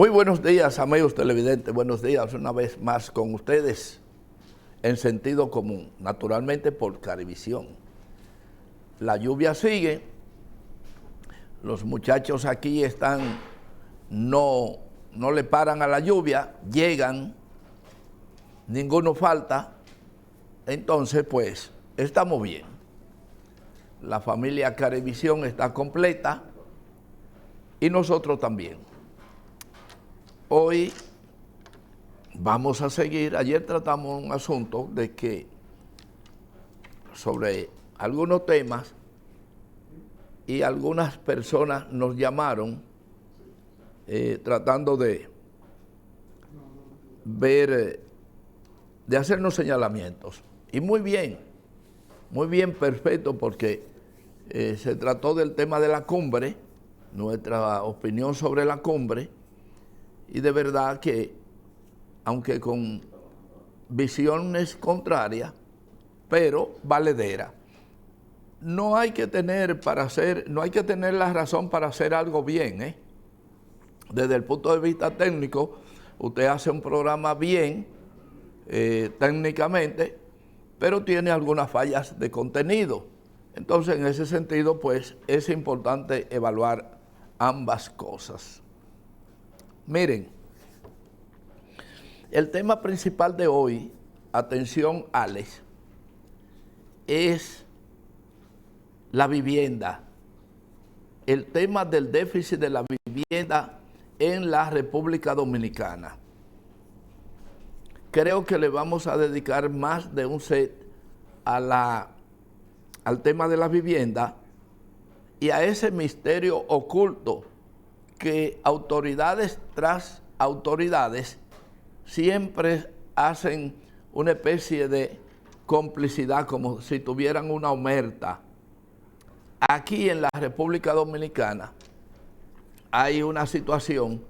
Muy buenos días, amigos televidentes. Buenos días una vez más con ustedes en sentido común, naturalmente por Carivisión. La lluvia sigue, los muchachos aquí están, no le paran a la lluvia, llegan, ninguno falta, entonces pues estamos bien. La familia Carivisión está completa y nosotros también. Hoy vamos a seguir, ayer tratamos un asunto de que sobre algunos temas y algunas personas nos llamaron tratando de ver, de hacernos señalamientos. Y muy bien, perfecto, porque se trató del tema de la cumbre, nuestra opinión sobre la cumbre, y de verdad que, aunque con visiones contrarias, pero valedera, no hay que tener la razón para hacer algo bien, Desde el punto de vista técnico, usted hace un programa bien, técnicamente, pero tiene algunas fallas de contenido. Entonces, en ese sentido, pues, es importante evaluar ambas cosas. Miren, el tema principal de hoy, atención Alex, es la vivienda. El tema del déficit de la vivienda en la República Dominicana. Creo que le vamos a dedicar más de un set al tema de la vivienda y a ese misterio oculto que autoridades tras autoridades siempre hacen una especie de complicidad, como si tuvieran una omerta. Aquí en la República Dominicana hay una situación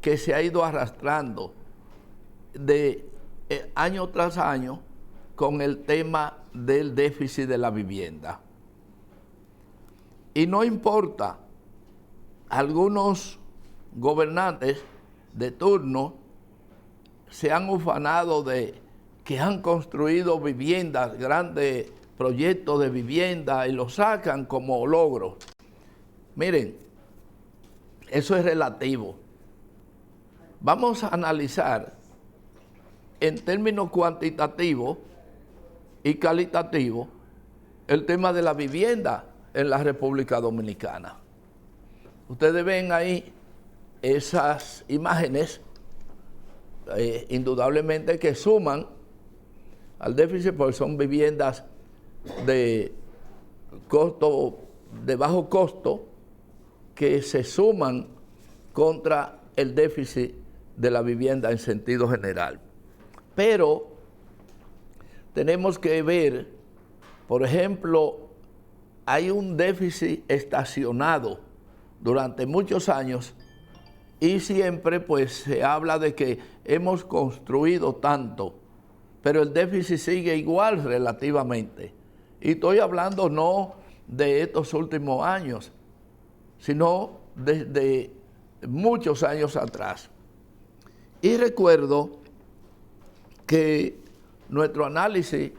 que se ha ido arrastrando de año tras año con el tema del déficit de la vivienda. Y no importa, algunos gobernantes de turno se han ufanado de que han construido viviendas, grandes proyectos de vivienda y lo sacan como logro. Miren, eso es relativo. Vamos a analizar en términos cuantitativos y calitativos el tema de la vivienda en la República Dominicana. Ustedes ven ahí esas imágenes, indudablemente que suman al déficit porque son viviendas de costo, de bajo costo, que se suman contra el déficit de la vivienda en sentido general. Pero tenemos que ver, por ejemplo, hay un déficit estacionado durante muchos años y siempre pues se habla de que hemos construido tanto, pero el déficit sigue igual relativamente. Y estoy hablando no de estos últimos años, sino desde muchos años atrás. Y recuerdo que nuestro análisis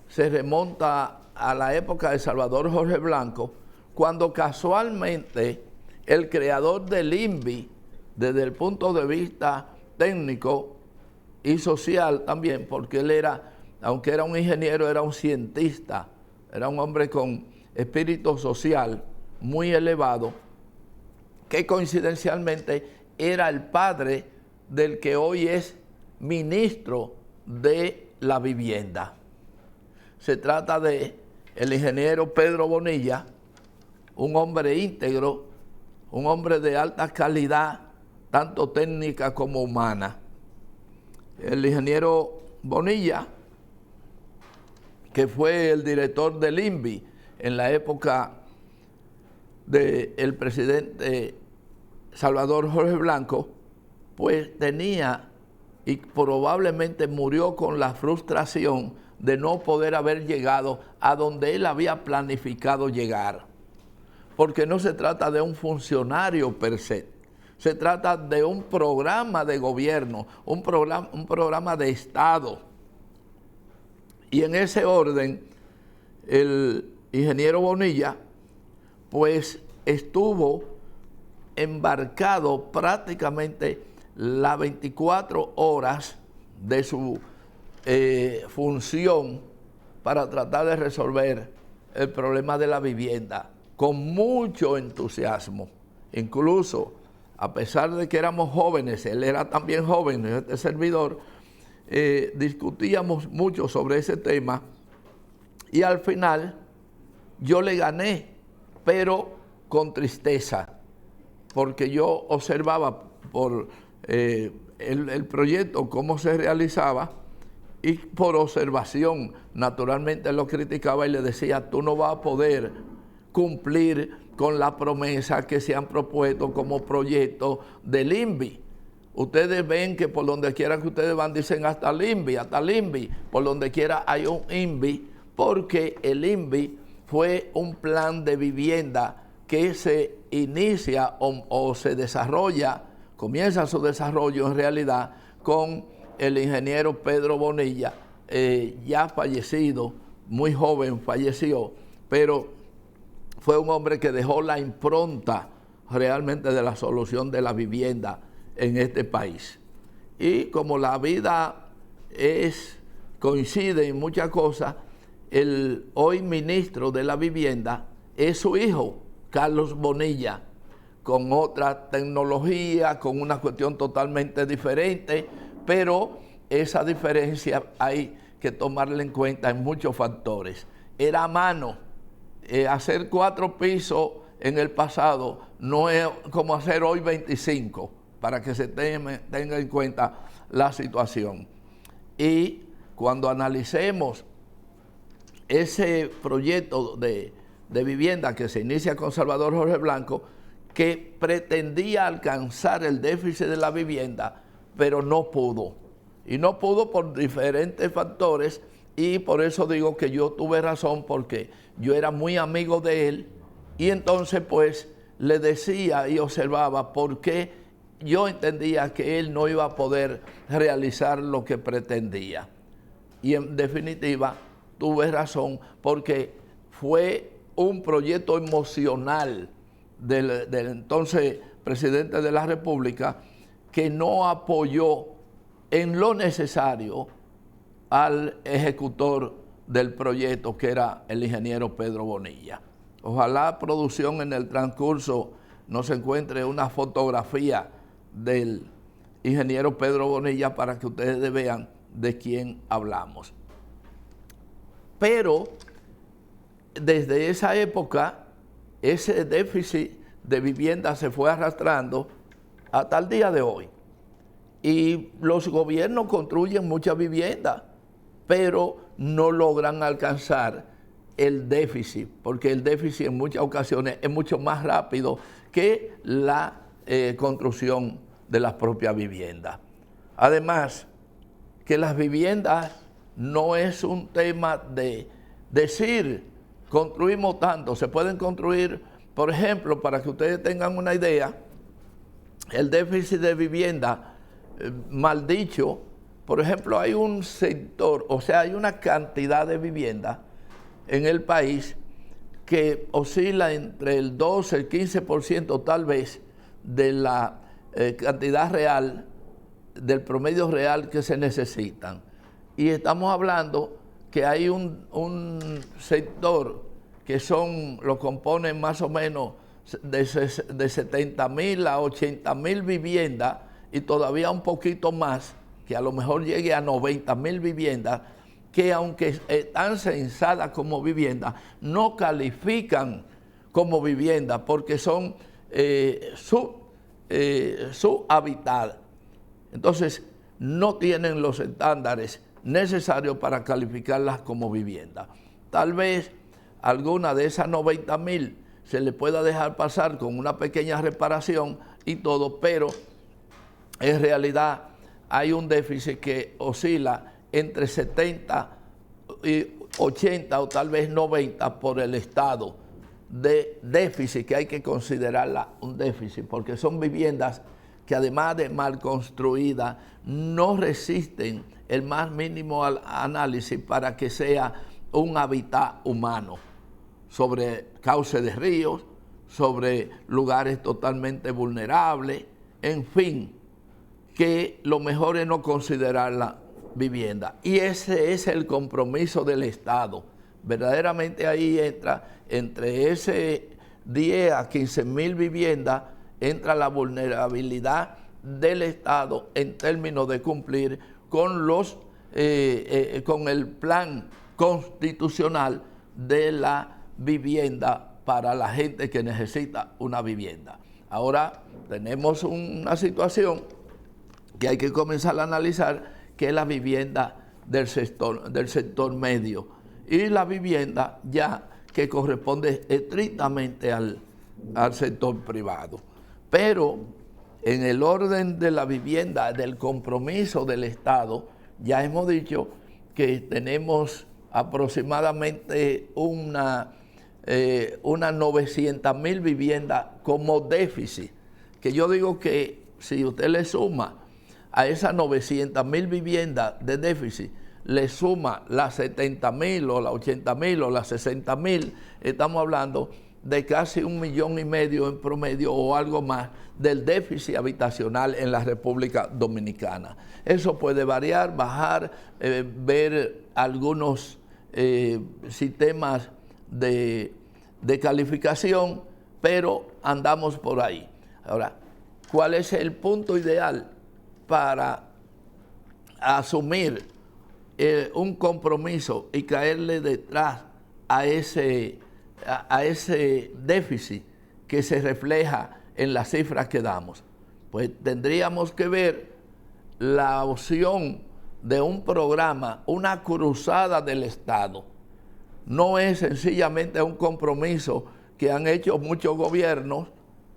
se remonta a la época de Salvador Jorge Blanco, cuando casualmente el creador del INVI, desde el punto de vista técnico y social también, porque él era, aunque era un ingeniero, era un cientista, era un hombre con espíritu social muy elevado, que coincidencialmente era el padre del que hoy es ministro de la vivienda. Se trata de el ingeniero Pedro Bonilla, un hombre íntegro, un hombre de alta calidad, tanto técnica como humana. El ingeniero Bonilla, que fue el director del INVI en la época del presidente Salvador Jorge Blanco, pues tenía y probablemente murió con la frustración de no poder haber llegado a donde él había planificado llegar. Porque no se trata de un funcionario per se, Se trata de un programa de gobierno, un programa de Estado. Y en ese orden, el ingeniero Bonilla, pues estuvo embarcado prácticamente las 24 horas de su función para tratar de resolver el problema de la vivienda con mucho entusiasmo. Incluso, a pesar de que éramos jóvenes, él era también joven, este servidor, discutíamos mucho sobre ese tema y al final yo le gané, pero con tristeza, porque yo observaba por el proyecto, cómo se realizaba, y por observación, naturalmente lo criticaba y le decía, tú no vas a poder cumplir con la promesa que se han propuesto como proyecto del INVI. Ustedes ven que por donde quiera que ustedes van, dicen hasta el INVI, por donde quiera hay un INVI, porque el INVI fue un plan de vivienda que se inicia o se desarrolla, comienza su desarrollo en realidad con el ingeniero Pedro Bonilla, ya fallecido, muy joven falleció, pero fue un hombre que dejó la impronta realmente de la solución de la vivienda en este país. Y como la vida coincide en muchas cosas, el hoy ministro de la vivienda es su hijo, Carlos Bonilla, con otra tecnología, con una cuestión totalmente diferente, pero esa diferencia hay que tomarla en cuenta en muchos factores. Era a mano. Hacer 4 pisos en el pasado no es como hacer hoy 25, para que se tenga en cuenta la situación. Y cuando analicemos ese proyecto de vivienda que se inicia con Salvador Jorge Blanco, que pretendía alcanzar el déficit de la vivienda, pero no pudo. Y no pudo por diferentes factores, y por eso digo que yo tuve razón, porque yo era muy amigo de él, y entonces pues le decía y observaba por qué yo entendía que él no iba a poder realizar lo que pretendía. Y en definitiva tuve razón, porque fue un proyecto emocional del entonces presidente de la República, que no apoyó en lo necesario al ejecutor del proyecto, que era el ingeniero Pedro Bonilla. Ojalá producción en el transcurso nos encuentre una fotografía del ingeniero Pedro Bonilla para que ustedes vean de quién hablamos. Pero desde esa época, ese déficit de vivienda se fue arrastrando hasta el día de hoy. Y los gobiernos construyen muchas viviendas, pero no logran alcanzar el déficit, porque el déficit en muchas ocasiones es mucho más rápido que la construcción de las propias viviendas. Además, que las viviendas no es un tema de decir, construimos tanto. Se pueden construir, por ejemplo, para que ustedes tengan una idea, el déficit de vivienda, mal dicho, por ejemplo, hay un sector, o sea, hay una cantidad de viviendas en el país que oscila entre el 12 y el 15% tal vez de la cantidad real, del promedio real que se necesitan. Y estamos hablando que hay un sector que lo componen más o menos de 70,000 a 80,000 viviendas, y todavía un poquito más, que a lo mejor llegue a 90,000 viviendas, que aunque están censadas como viviendas, no califican como vivienda porque son subhabitadas. Entonces, no tienen los estándares necesarios para calificarlas como vivienda. Tal vez alguna de esas 90,000 se le pueda dejar pasar con una pequeña reparación y todo, pero en realidad hay un déficit que oscila entre 70 y 80 o tal vez 90 por el estado de déficit, que hay que considerarla un déficit, porque son viviendas que además de mal construidas, no resisten el más mínimo análisis para que sea un hábitat humano, sobre cauces de ríos, sobre lugares totalmente vulnerables, en fin, que lo mejor es no considerarla vivienda. Y ese es el compromiso del Estado. Verdaderamente ahí entra, entre ese 10 a 15 mil viviendas, entra la vulnerabilidad del Estado en términos de cumplir con con el plan constitucional de la vivienda para la gente que necesita una vivienda. Ahora tenemos una situación que hay que comenzar a analizar, que es la vivienda del sector medio y la vivienda ya que corresponde estrictamente al sector privado. Pero en el orden de la vivienda, del compromiso del Estado, ya hemos dicho que tenemos aproximadamente unas 900.000 viviendas como déficit, que yo digo que si usted le suma a esas 900.000 viviendas de déficit, le suma las 70.000 o las 80.000 o las 60.000, estamos hablando de casi 1,5 millones en promedio o algo más del déficit habitacional en la República Dominicana. Eso puede variar, bajar, ver algunos sistemas de calificación, pero andamos por ahí. Ahora, ¿cuál es el punto ideal para asumir un compromiso y caerle detrás a ese déficit que se refleja en las cifras que damos? Pues tendríamos que ver la opción de un programa, una cruzada del Estado. No es sencillamente un compromiso que han hecho muchos gobiernos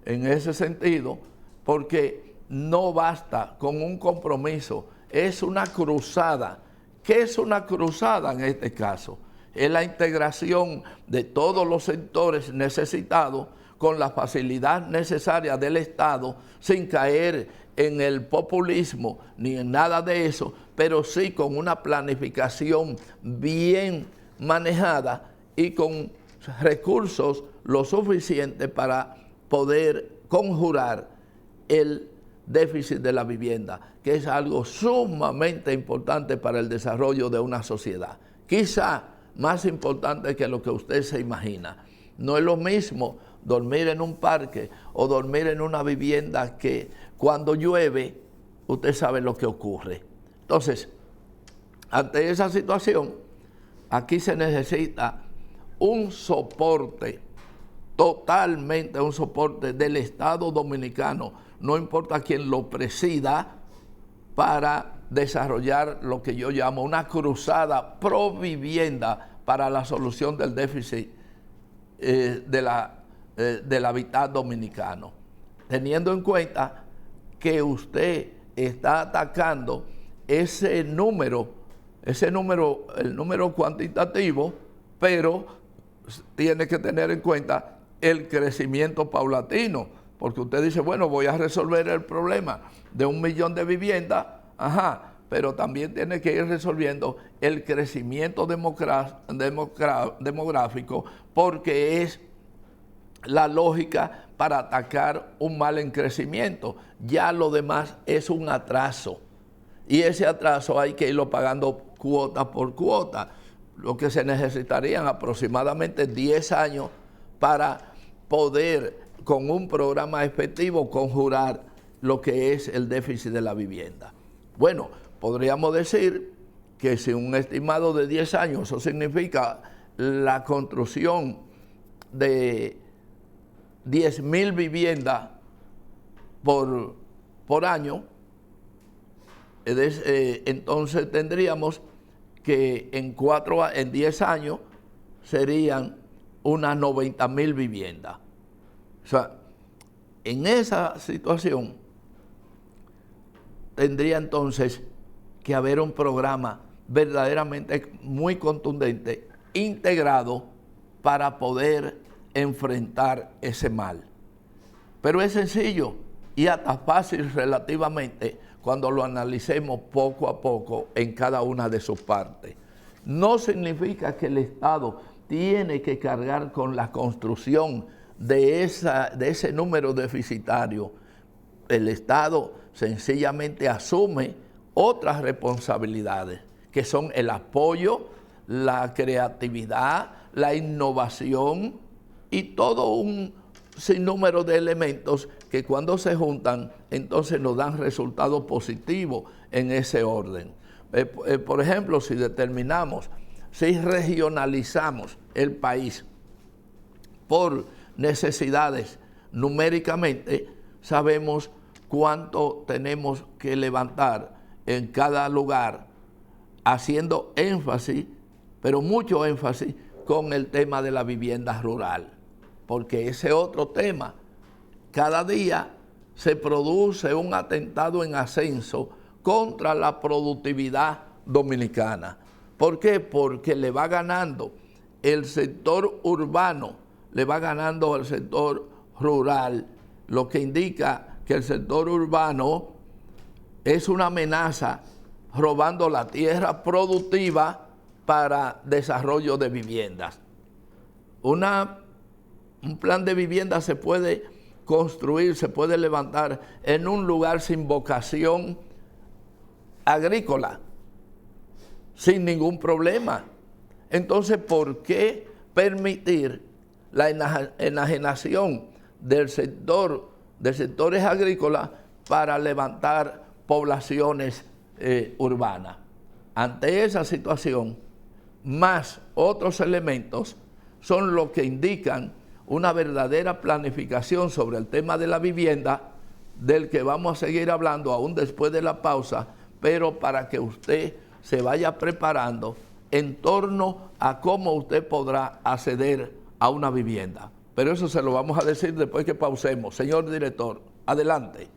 en ese sentido, porque no basta con un compromiso, es una cruzada. ¿Qué es una cruzada en este caso? Es la integración de todos los sectores necesitados con la facilidad necesaria del Estado, sin caer en el populismo ni en nada de eso, pero sí con una planificación bien manejada y con recursos lo suficiente para poder conjurar el déficit de la vivienda, que es algo sumamente importante para el desarrollo de una sociedad. Quizá más importante que lo que usted se imagina. No es lo mismo dormir en un parque o dormir en una vivienda que cuando llueve, usted sabe lo que ocurre. Entonces, ante esa situación, aquí se necesita un soporte, totalmente un soporte del Estado Dominicano, no importa quién lo presida, para desarrollar lo que yo llamo una cruzada pro vivienda para la solución del déficit del hábitat dominicano, teniendo en cuenta que usted está atacando el número cuantitativo, pero tiene que tener en cuenta el crecimiento paulatino, porque usted dice, bueno, voy a resolver el problema de 1 millón de viviendas, pero también tiene que ir resolviendo el crecimiento demográfico, porque es la lógica para atacar un mal en crecimiento. Ya lo demás es un atraso, y ese atraso hay que irlo pagando cuota por cuota, lo que se necesitarían aproximadamente 10 años para poder, con un programa efectivo, conjurar lo que es el déficit de la vivienda. Bueno, podríamos decir que si un estimado de 10 años, eso significa la construcción de 10,000 viviendas por año, entonces tendríamos que en 10 años serían unas 90,000 viviendas. O sea, en esa situación tendría entonces que haber un programa verdaderamente muy contundente, integrado, para poder enfrentar ese mal. Pero es sencillo y hasta fácil relativamente cuando lo analicemos poco a poco en cada una de sus partes. No significa que el Estado tiene que cargar con la construcción de ese número deficitario. El Estado sencillamente asume otras responsabilidades, que son el apoyo, la creatividad, la innovación y todo un sinnúmero de elementos que cuando se juntan, entonces nos dan resultados positivos en ese orden. Por ejemplo, si determinamos, si regionalizamos el país por necesidades numéricamente, sabemos cuánto tenemos que levantar en cada lugar, haciendo énfasis, pero mucho énfasis, con el tema de la vivienda rural, porque ese otro tema, cada día se produce un atentado en ascenso contra la productividad dominicana. ¿Por qué? Porque le va ganando el sector urbano, le va ganando al sector rural, lo que indica que el sector urbano es una amenaza, robando la tierra productiva para desarrollo de viviendas. Un plan de vivienda se puede construir, se puede levantar en un lugar sin vocación agrícola, sin ningún problema. Entonces, ¿por qué permitir la enajenación de sectores agrícolas para levantar poblaciones urbanas? Ante esa situación, más otros elementos son los que indican una verdadera planificación sobre el tema de la vivienda, del que vamos a seguir hablando aún después de la pausa, pero para que usted se vaya preparando en torno a cómo usted podrá acceder a una vivienda. Pero eso se lo vamos a decir después que pausemos. Señor director, adelante.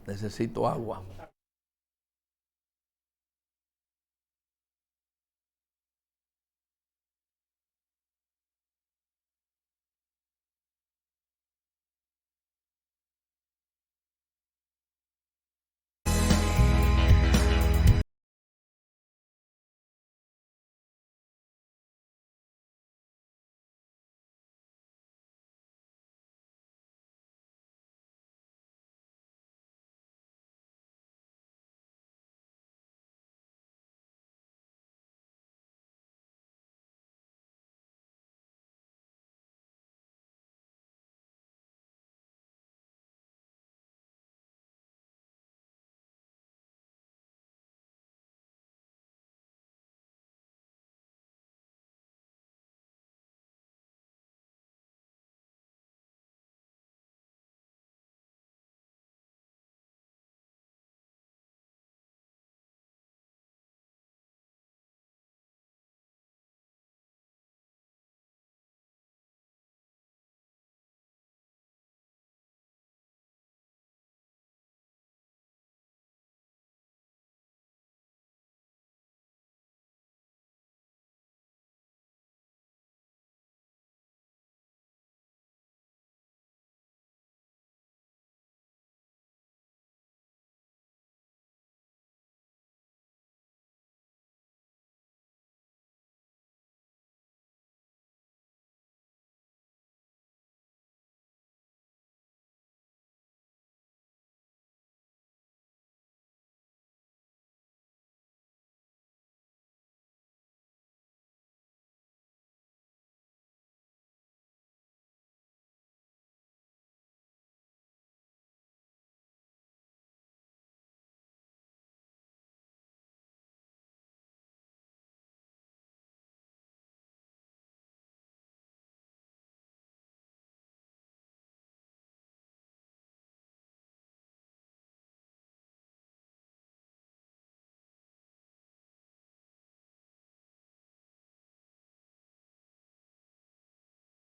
Necesito agua.